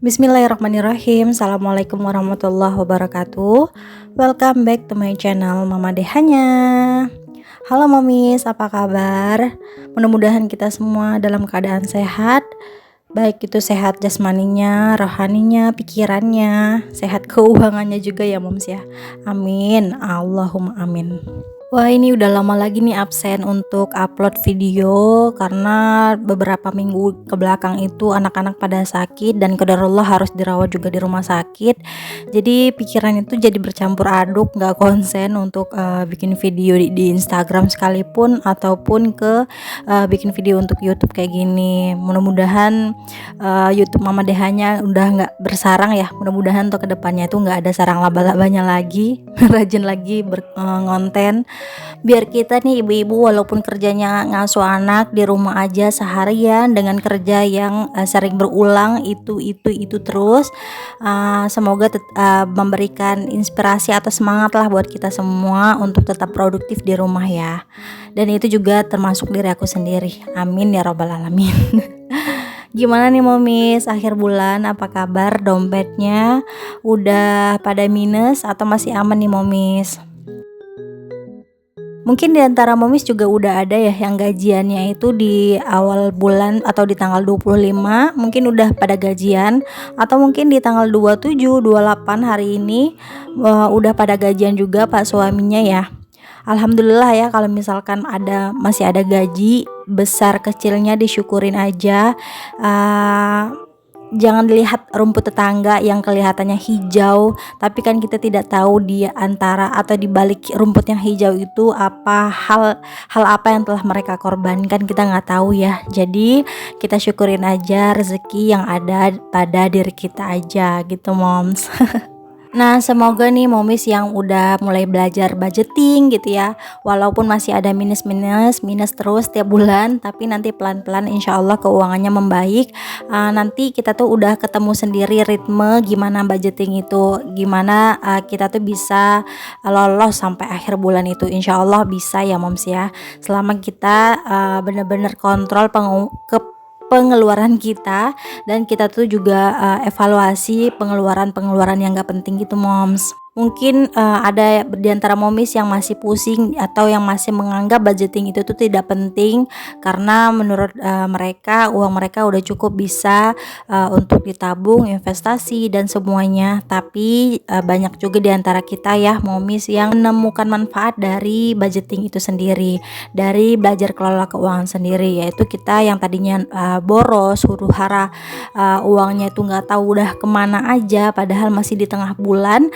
Bismillahirrahmanirrahim. Assalamualaikum warahmatullahi wabarakatuh. Welcome back to my channel Mama Dehanya. Halo momis, apa kabar? Mudah-mudahan kita semua dalam keadaan sehat. Baik itu sehat jasmaninya, rohaninya, pikirannya, sehat keuangannya juga ya moms ya. Amin, Allahumma amin. Wah, ini udah lama lagi nih absen untuk upload video karena beberapa minggu ke belakang itu anak-anak pada sakit dan qadarullah harus dirawat juga di rumah sakit. Jadi pikiran itu jadi bercampur aduk, nggak konsen untuk bikin video di Instagram sekalipun ataupun ke bikin video untuk YouTube kayak gini. Mudah-mudahan YouTube Mama Dehanya udah nggak bersarang ya. Mudah-mudahan untuk kedepannya itu nggak ada sarang laba-labanya lagi, rajin lagi ngonten. Biar kita nih ibu-ibu walaupun kerjanya ngasuh anak di rumah aja seharian dengan kerja yang sering berulang itu terus, semoga memberikan inspirasi atau semangat lah buat kita semua untuk tetap produktif di rumah ya. Dan itu juga termasuk diri aku sendiri. Amin ya robbal alamin. Gimana nih momis, akhir bulan apa kabar? Dompetnya udah pada minus atau masih aman nih momis? Mungkin di antara momis juga udah ada ya yang gajiannya itu di awal bulan atau di tanggal 25 mungkin udah pada gajian, atau mungkin di tanggal 27, 28 hari ini udah pada gajian juga pak suaminya ya. Alhamdulillah ya kalau misalkan masih ada gaji, besar kecilnya disyukurin aja. Jangan dilihat rumput tetangga yang kelihatannya hijau, tapi kan kita tidak tahu di antara atau di balik rumput yang hijau itu apa hal apa yang telah mereka korbankan, kita nggak tahu ya. Jadi kita syukurin aja rezeki yang ada pada diri kita aja gitu moms. Nah, semoga nih momis yang udah mulai belajar budgeting gitu ya, walaupun masih ada minus terus tiap bulan, tapi nanti pelan-pelan insya Allah keuangannya membaik. Nanti kita tuh udah ketemu sendiri ritme gimana budgeting itu, gimana kita tuh bisa lolos sampai akhir bulan itu, insya Allah bisa ya moms ya, selama kita bener-bener kontrol pengeluaran kita, dan kita tuh juga evaluasi pengeluaran yang gak penting gitu moms. Mungkin ada di antara momis yang masih pusing atau yang masih menganggap budgeting itu tuh tidak penting karena menurut mereka uang mereka udah cukup bisa untuk ditabung, investasi dan semuanya. Tapi banyak juga di antara kita ya momis yang menemukan manfaat dari budgeting itu sendiri, dari belajar kelola keuangan sendiri, yaitu kita yang tadinya boros, huru-hara, uangnya itu nggak tahu udah kemana aja padahal masih di tengah bulan.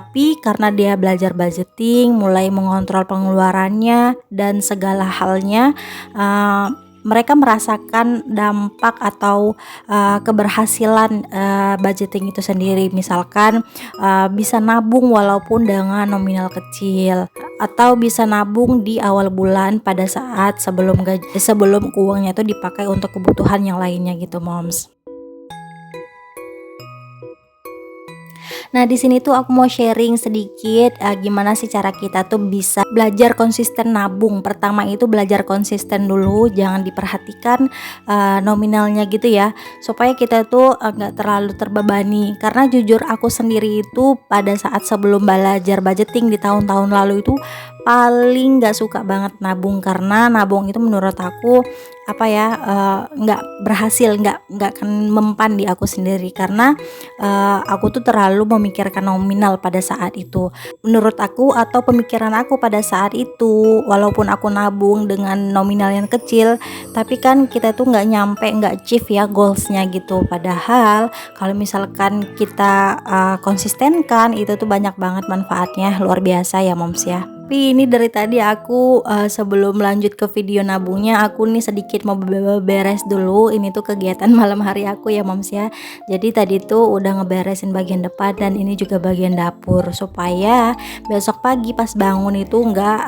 Tapi karena dia belajar budgeting, mulai mengontrol pengeluarannya dan segala halnya, mereka merasakan dampak atau keberhasilan budgeting itu sendiri. Misalkan bisa nabung walaupun dengan nominal kecil, atau bisa nabung di awal bulan pada saat sebelum uangnya itu dipakai untuk kebutuhan yang lainnya gitu moms. Nah, di sini tuh aku mau sharing sedikit gimana sih cara kita tuh bisa belajar konsisten nabung. Pertama itu belajar konsisten dulu, jangan diperhatikan nominalnya gitu ya, supaya kita tuh nggak terlalu terbebani. Karena jujur aku sendiri itu pada saat sebelum belajar budgeting di tahun-tahun lalu itu paling nggak suka banget nabung, karena nabung itu menurut aku nggak berhasil, nggak akan mempan di aku sendiri, karena aku tuh terlalu memikirkan nominal pada saat itu. Menurut aku atau pemikiran aku pada saat itu, walaupun aku nabung dengan nominal yang kecil, tapi kan kita tuh nggak achieve ya goalsnya gitu. Padahal kalau misalkan kita konsistenkan itu tuh banyak banget manfaatnya, luar biasa ya moms ya. Tapi ini dari tadi aku sebelum lanjut ke video nabungnya, aku nih sedikit mau beres dulu. Ini tuh kegiatan malam hari aku ya moms ya. Jadi tadi tuh udah ngeberesin bagian depan dan ini juga bagian dapur, supaya besok pagi pas bangun itu nggak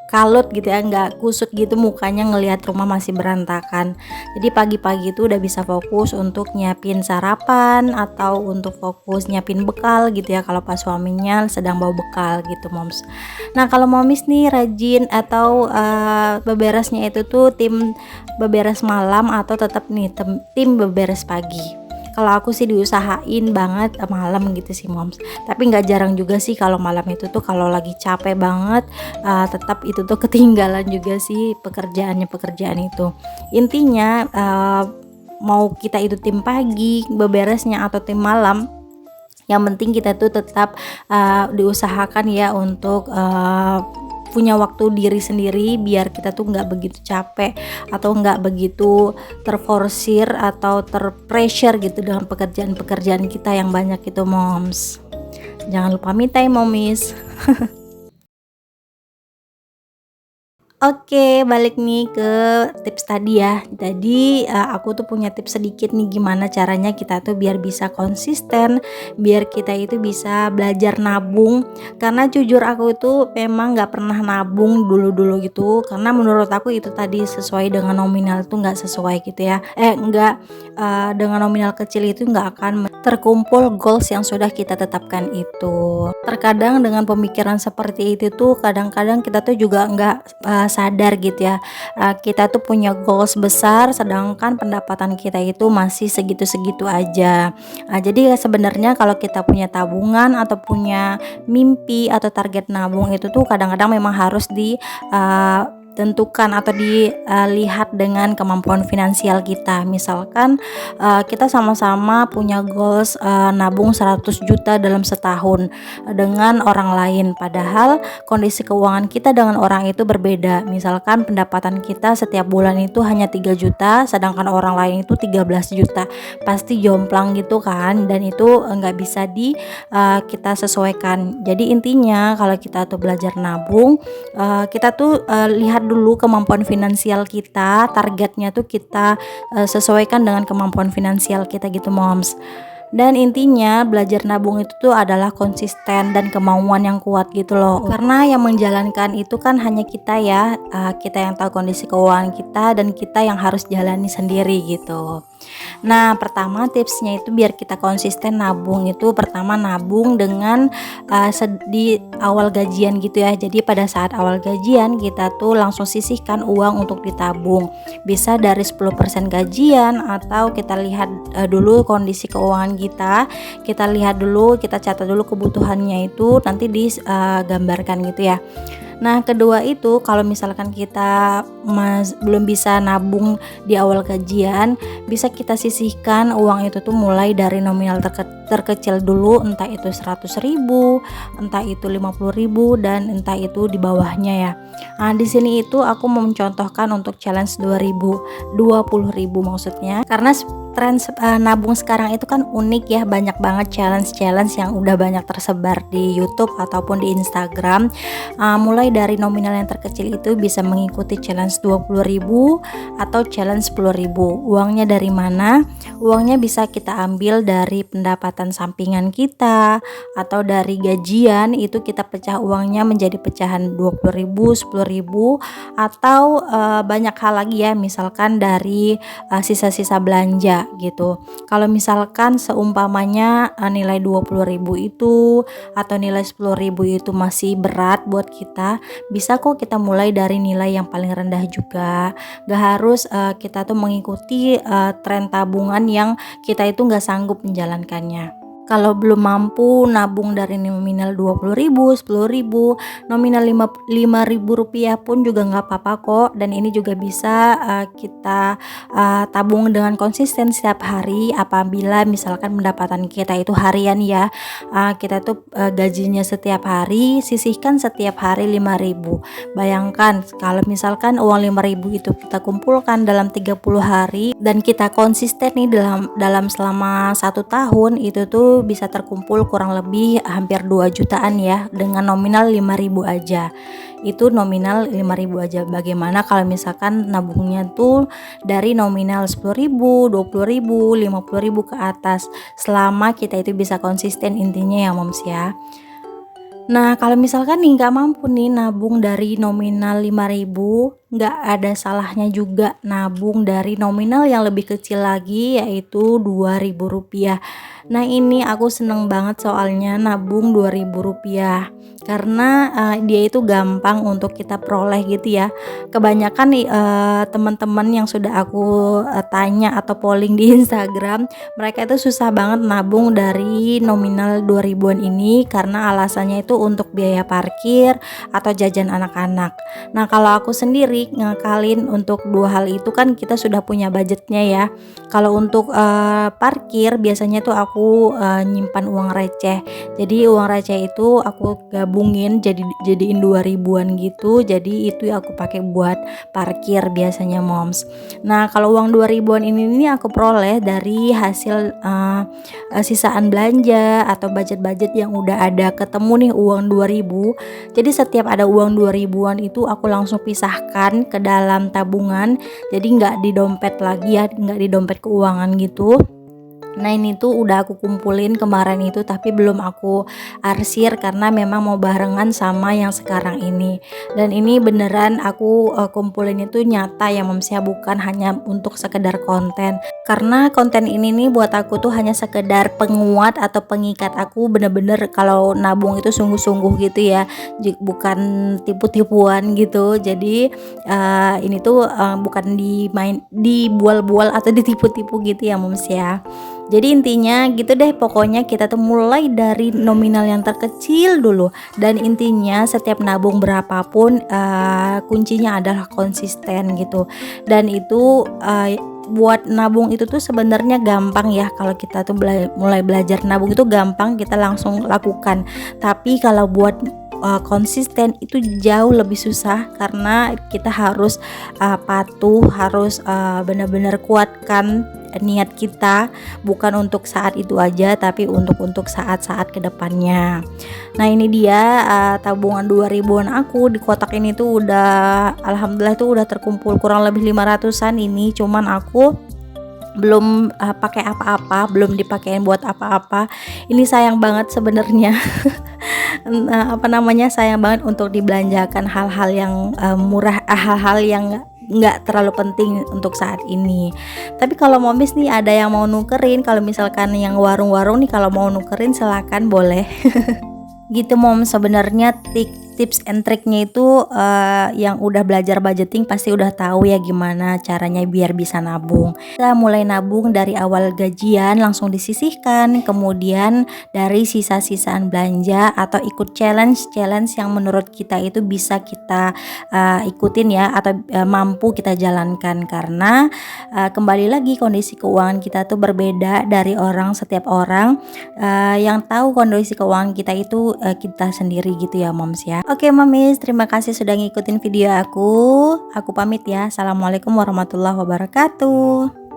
kalut gitu ya, nggak kusut gitu mukanya ngelihat rumah masih berantakan. Jadi pagi-pagi itu udah bisa fokus untuk nyiapin sarapan atau untuk fokus nyiapin bekal gitu ya, kalau pas suaminya sedang bawa bekal gitu moms. Nah, kalau momis nih rajin atau beberesnya itu tuh tim beberes malam atau tetap nih tim beberes pagi. Kalau aku sih diusahain banget malam gitu sih moms, tapi nggak jarang juga sih kalau malam itu tuh kalau lagi capek banget, tetap itu tuh ketinggalan juga sih pekerjaan itu. Intinya mau kita itu tim pagi beberesnya atau tim malam, yang penting kita tuh tetap diusahakan ya untuk punya waktu diri sendiri, biar kita tuh nggak begitu capek atau nggak begitu terforsir atau terpressure gitu dengan pekerjaan-pekerjaan kita yang banyak itu moms. Jangan lupa me time momis. Oke, balik nih ke tips tadi ya. Jadi aku tuh punya tips sedikit nih gimana caranya kita tuh biar bisa konsisten, biar kita itu bisa belajar nabung. Karena jujur aku itu memang nggak pernah nabung dulu-dulu gitu. Karena menurut aku itu tadi sesuai dengan nominal tuh nggak sesuai gitu ya. Nggak dengan nominal kecil itu nggak akan terkumpul goals yang sudah kita tetapkan itu. Terkadang dengan pemikiran seperti itu tuh kadang-kadang kita tuh juga nggak sadar gitu ya, kita tuh punya goals besar sedangkan pendapatan kita itu masih segitu-segitu aja. Jadi sebenarnya kalau kita punya tabungan atau punya mimpi atau target nabung itu tuh kadang-kadang memang harus tentukan atau dilihat dengan kemampuan finansial kita. Misalkan kita sama-sama punya goals nabung 100 juta dalam setahun dengan orang lain, padahal kondisi keuangan kita dengan orang itu berbeda. Misalkan pendapatan kita setiap bulan itu hanya 3 juta sedangkan orang lain itu 13 juta, pasti jomplang gitu kan, dan itu nggak bisa kita sesuaikan. Jadi intinya kalau kita tuh belajar nabung, kita tuh lihat dulu kemampuan finansial kita, targetnya tuh kita sesuaikan dengan kemampuan finansial kita gitu moms. Dan intinya belajar nabung itu tuh adalah konsisten dan kemauan yang kuat gitu loh. Karena yang menjalankan itu kan hanya kita ya, kita yang tahu kondisi keuangan kita dan kita yang harus jalani sendiri gitu. Nah, pertama tipsnya itu biar kita konsisten nabung itu, pertama nabung dengan di awal gajian gitu ya. Jadi pada saat awal gajian kita tuh langsung sisihkan uang untuk ditabung. Bisa dari 10% gajian atau kita lihat dulu kondisi keuangan kita lihat dulu, kita catat dulu kebutuhannya itu nanti digambarkan gitu ya. Nah, kedua itu kalau misalkan kita belum bisa nabung di awal gajian, bisa kita sisihkan uang itu tuh mulai dari nominal terkecil dulu, entah itu 100.000, entah itu 50.000, dan entah itu di bawahnya ya. Nah, di sini itu aku mau mencontohkan untuk challenge 20.000 maksudnya, karena tren nabung sekarang itu kan unik ya, banyak banget challenge yang udah banyak tersebar di YouTube ataupun di Instagram. Mulai dari nominal yang terkecil itu bisa mengikuti challenge 20.000 atau challenge 10.000. Uangnya dari mana? Uangnya bisa kita ambil dari pendapatan sampingan kita atau dari gajian, itu kita pecah uangnya menjadi pecahan 20.000, 10.000, atau banyak hal lagi ya, misalkan dari sisa-sisa belanja gitu. Kalau misalkan seumpamanya nilai 20.000 itu atau nilai 10.000 itu masih berat buat kita, bisa kok kita mulai dari nilai yang paling rendah juga. Gak harus kita tuh mengikuti tren tabungan yang kita itu gak sanggup menjalankannya. Kalau belum mampu nabung dari nominal 20.000, 10.000, nominal 5.000 rupiah pun juga nggak apa-apa kok. Dan ini juga bisa kita tabung dengan konsisten setiap hari. Apabila misalkan pendapatan kita itu harian ya, kita tuh gajinya setiap hari, sisihkan setiap hari 5.000. Bayangkan kalau misalkan uang 5.000 itu kita kumpulkan dalam 30 hari dan kita konsisten nih dalam selama 1 tahun, itu tuh bisa terkumpul kurang lebih hampir 2 jutaan ya, dengan nominal 5.000 aja. Itu nominal 5.000 aja. Bagaimana kalau misalkan nabungnya tuh dari nominal 10.000, 20.000, 50.000 ke atas, selama kita itu bisa konsisten, intinya ya moms ya. Nah, kalau misalkan nih nggak mampu nih nabung dari nominal 5.000, nggak ada salahnya juga nabung dari nominal yang lebih kecil lagi, yaitu Rp2.000. Nah ini aku seneng banget soalnya nabung Rp2.000 karena dia itu gampang untuk kita peroleh gitu ya. Kebanyakan nih teman-teman yang sudah aku tanya atau polling di Instagram, mereka itu susah banget nabung dari nominal 2000-an ini karena alasannya itu untuk biaya parkir atau jajan anak-anak. Nah kalau aku sendiri ngakalin untuk dua hal itu kan kita sudah punya budgetnya ya. Kalau untuk parkir biasanya tuh aku nyimpan uang receh. Jadi uang receh itu aku gabungin jadiin 2000-an gitu. Jadi itu aku pakai buat parkir biasanya moms. Nah kalau uang 2000-an ini aku peroleh dari hasil sisaan belanja atau budget-budget yang udah ada ketemu nih uang 2000. Jadi setiap ada uang 2000-an itu aku langsung pisahkan ke dalam tabungan. Jadi nggak di dompet lagi ya, nggak di dompet keuangan gitu. Nah ini tuh udah aku kumpulin kemarin itu, tapi belum aku arsir karena memang mau barengan sama yang sekarang ini. Dan ini beneran aku kumpulin itu nyata ya moms ya, bukan hanya untuk sekedar konten. Karena konten ini nih buat aku tuh hanya sekedar penguat atau pengikat aku bener-bener kalau nabung itu sungguh-sungguh gitu ya, bukan tipu-tipuan gitu. Jadi ini tuh bukan dibual-bual atau ditipu-tipu gitu ya moms ya. Jadi intinya gitu deh, pokoknya kita tuh mulai dari nominal yang terkecil dulu. Dan intinya setiap nabung berapapun kuncinya adalah konsisten gitu. Dan itu buat nabung itu tuh sebenarnya gampang ya, kalau kita tuh mulai belajar nabung itu gampang, kita langsung lakukan. Tapi kalau buat konsisten itu jauh lebih susah karena kita harus patuh, harus benar-benar kuatkan niat kita, bukan untuk saat itu aja tapi untuk saat-saat kedepannya. Nah ini dia tabungan 2000-an aku di kotak ini tuh udah alhamdulillah tuh udah terkumpul kurang lebih 500-an ini, cuman aku belum pakai apa-apa, belum dipakein buat apa-apa. Ini sayang banget sebenarnya. Sayang banget untuk dibelanjakan hal-hal yang murah, hal-hal yang nggak terlalu penting untuk saat ini. Tapi kalau momis nih ada yang mau nukerin, kalau misalkan yang warung-warung nih kalau mau nukerin silakan boleh. Gitu mom, sebenarnya tips and triknya itu yang udah belajar budgeting pasti udah tahu ya gimana caranya biar bisa nabung. Kita mulai nabung dari awal gajian langsung disisihkan, kemudian dari sisa-sisaan belanja atau ikut challenge yang menurut kita itu bisa kita ikutin ya, atau mampu kita jalankan. Karena kembali lagi kondisi keuangan kita tuh berbeda dari setiap orang. Yang tahu kondisi keuangan kita itu kita sendiri gitu ya moms ya. Oke mamis, terima kasih sudah ngikutin video aku. Aku pamit ya. Assalamualaikum warahmatullahi wabarakatuh.